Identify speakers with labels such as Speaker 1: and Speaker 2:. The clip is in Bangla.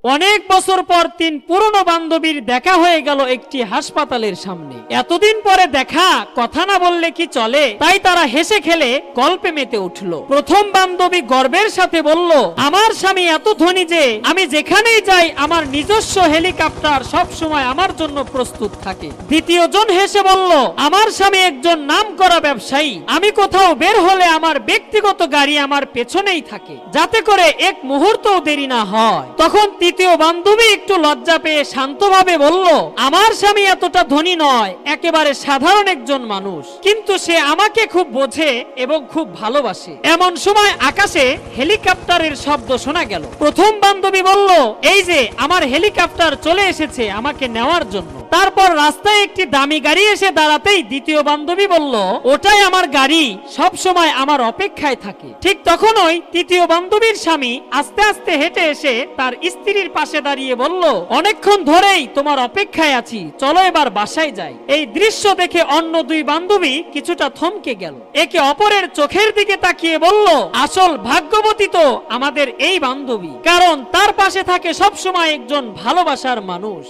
Speaker 1: অনেক বছর পর তিন পুরনো বান্ধবীর দেখা হয়ে গেল একটি হাসপাতালের সামনে। এতদিন পরে দেখা, কথা না বললে কি চলে, তাই তারা হেসে খেলে গল্পে মেতে উঠল। প্রথম বান্ধবী গর্বের সাথে বলল, আমার স্বামী এত ধনী যে আমি যেখানেই যাই আমার নিজস্ব হেলিকপ্টার সব সময় আমার জন্য প্রস্তুত থাকে। দ্বিতীয় জন হেসে বলল, আমার স্বামী একজন নামকরা ব্যবসায়ী, আমি কোথাও বের হলে আমার ব্যক্তিগত গাড়ি আমার পেছনেই থাকে, যাতে করে এক মুহূর্তও দেরি না হয়। তখন তৃতীয় বান্ধবী একটু লজ্জা পেয়ে শান্তভাবে বলল, আমার স্বামী এতটা ধনী নয়, একেবারে সাধারণ একজন মানুষ, কিন্তু সে আমাকে খুব বোঝে এবং খুব ভালোবাসে। এমন সময় আকাশে হেলিকপ্টারের শব্দ শোনা গেল। প্রথম বান্ধবী বলল, এই যে আমার হেলিকপ্টার চলে এসেছে আমাকে নেওয়ার জন্য। তারপর রাস্তায় একটি দামি গাড়ি এসে দাঁড়াতেই দ্বিতীয় বান্ধবী বলল, ওটাই আমার গাড়ি, সব সময় আমার অপেক্ষায় থাকে। ঠিক তখনই তৃতীয় বান্ধবীর স্বামী আস্তে আস্তে হেঁটে এসে তার স্ত্রীর পাশে দাঁড়িয়ে বলল, অনেকক্ষণ ধরেই তোমার অপেক্ষায় আছি, চলো এবার বাসায় যাই। এই দৃশ্য দেখে অন্য দুই বান্ধবী কিছুটা থমকে গেল, একে অপরের চোখের দিকে তাকিয়ে বলল, আসল ভাগ্যবতী তো আমাদের এই বান্ধবী, কারণ তার পাশে থাকে সব সময় একজন ভালোবাসার মানুষ।